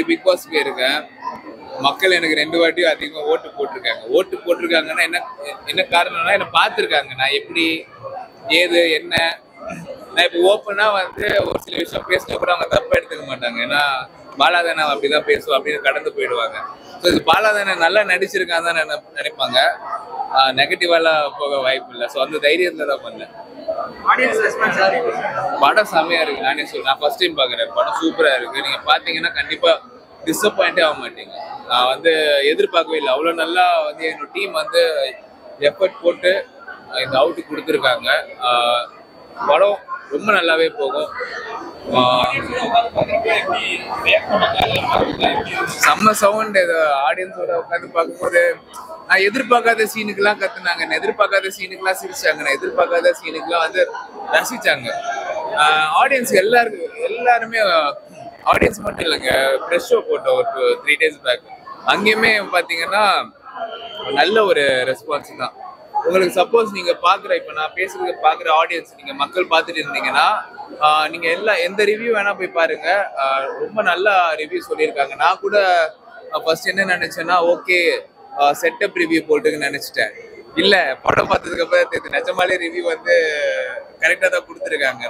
Big pass போயிருக்கேன். மக்கள் எனக்கு 2 வாட்டியும் அதிகமா ஓட்டு போட்டிருக்காங்க. ஓட்டு போட்டிருக்காங்கன்னா என்ன காரணம்னா என்ன பார்த்துருக்காங்க. நான் எப்படி ஏது என்ன நான் இப்போ ஓப்பனா வந்து ஒரு சில விஷயம் பேசினா கூட அவங்க தப்பா எடுத்துக்க மாட்டாங்க. ஏன்னா பாலாதானா அப்படிதான் பேசுவோம் அப்படின்னு கடந்து போயிடுவாங்க. ஸோ இது பாலாதானா நல்லா நடிச்சிருக்கான்னு தான் நினைப்பாங்க. நெகட்டிவாலாம் போக வாய்ப்பு இல்லை. ஸோ அந்த தைரியத்துல தான் பண்ணேன். படம் செம்மையா இருக்கு. நானே சொல்றேன், நான் ஃபர்ஸ்ட் டைம் பாக்குறேன். படம் சூப்பரா இருக்கு. நீங்க பாத்தீங்கன்னா கண்டிப்பா டிசப்பாயிண்டே ஆக மாட்டீங்க. நான் வந்து எதிர்பார்க்கவே இல்லை. அவ்வளவு நல்லா வந்து என்னோட டீம் வந்து எஃபர்ட் போட்டு இந்த அவுட்டு கொடுத்துருக்காங்க. படம் ரொம்ப நல்லாவே போகும். செம்ம சவுண்ட். ஆடியன்ஸோட உட்காந்து பார்க்கும்போது நான் எதிர்பார்க்காத சீனுக்கெல்லாம் கத்துனாங்க, நான் எதிர்பார்க்காத சீனுக்கெல்லாம் சிரிச்சாங்க, நான் எதிர்பார்க்காத சீனுக்கெல்லாம் வந்து ரசிச்சாங்க. ஆடியன்ஸ் எல்லாருமே ஆடியன்ஸ் மட்டும் இல்லைங்க. ப்ரெஷ் ஷோ போட்டோம் ஒரு 3 days பேக். அங்கேயுமே பார்த்தீங்கன்னா நல்ல ஒரு ரெஸ்பான்ஸ் தான். உங்களுக்கு சப்போஸ் நீங்க பாக்குற இப்ப நான் பேசுறது பாக்குற ஆடியன்ஸ் நீங்க மக்கள் பார்த்துட்டு இருந்தீங்கன்னா நீங்க எந்த ரிவ்யூ வேணா போய் பாருங்க. ரொம்ப நல்ல ரிவ்யூ சொல்லியிருக்காங்க. நான் கூட ஃபர்ஸ்ட் என்ன நினைச்சேன்னா ஓகே செட்டப் ரிவ்யூ போட்டுன்னு நினைச்சிட்டேன். இல்ல படம் பார்த்ததுக்கு அப்புறம் நிஜமாலே ரிவ்யூ வந்து கரெக்டா தான் கொடுத்துருக்காங்க.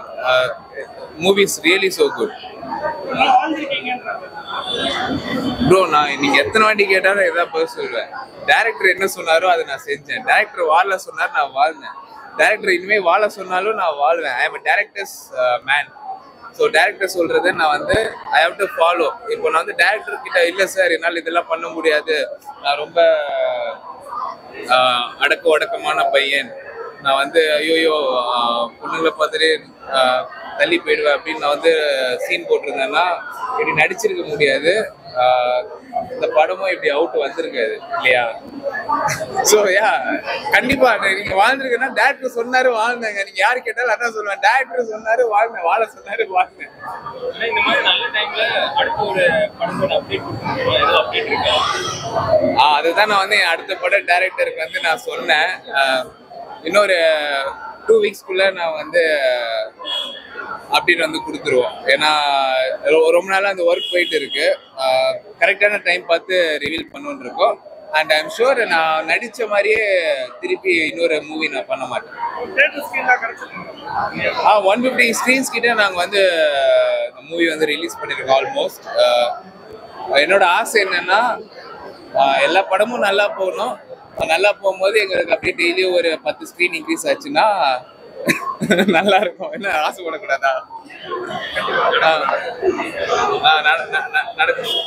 Movies really so good bro. நான் நீங்க எத்தனை வாட்டி கேட்டாலும் ஏதாவது பதில் சொல்லுவேன். டைரக்டர் என்ன சொன்னாரோ அதை நான் செஞ்சேன். டைரக்டர் வாழ சொன்னார், நான் வாழ்ந்தேன். டைரக்டர் இனிமே வாழ சொன்னாலும் நான் வாழ்வேன். I am directors man. So director சொல்றதை நான் வந்து ஐ ஹவ் டு ஃபாலோ. இப்போ நான் வந்து டைரக்டர் கிட்ட இல்லை சார் என்னால் இதெல்லாம் பண்ண முடியாது, நான் ரொம்ப அடக்கமான பையன், நான் வந்து ஐயோயோ பொண்ணுங்களை பார்த்துட்டு தள்ளி போயிடுவேன் அப்படின்னு நான் வந்து சீன் போட்டிருந்தேன்னா இப்படி நடிச்சிருக்க முடியாது. இந்த படமும் இப்படி அவுட் வந்திருக்காது இல்லையா? ஸோ யா கண்டிப்பா நீங்க வாழ்ந்துருக்கேன்னா டேரக்டர் சொன்னாரு வாழ்ந்தாங்க. நீங்க யாரு கேட்டாலும் அதான் சொல்லுவேன். டேரக்டர் சொன்னாரு வாழ்ந்தேன், வாழ சொன்னாரு வாழ்ந்தேன். அதுதான் நான் வந்து அடுத்த படம் டைரக்டருக்கு வந்து நான் சொன்னேன். இன்னொரு 2 weeksக்குள்ள நான் வந்து அப்படின்னு வந்து கொடுத்துருவோம். ஏன்னா ரொம்ப நாளா அந்த ஒர்க் போயிட்டு இருக்கு. கரெக்டான டைம் பார்த்து ரிவீல் பண்ணுன்னு இருக்கோம். அண்ட் ஐ எம் ஷூர் நான் நடிச்ச மாதிரியே திருப்பி இன்னொரு மூவி நான் பண்ண மாட்டேன். 150 ஸ்க்ரீன்ஸ் கிட்ட நாங்கள் வந்து இந்த மூவி வந்து ரிலீஸ் பண்ணியிருக்கோம் ஆல்மோஸ்ட். என்னோட ஆசை என்னன்னா எல்லா படமும் நல்லா போகணும். நல்லா போகும்போது எங்களுக்கு அப்படியே டெய்லியும் ஒரு 10 ஸ்க்ரீன் இன்க்ரீஸ் ஆச்சுன்னா நல்லா இருக்கும். என்ன ஆசைப்படக்கூடாதா? நடக்கும்.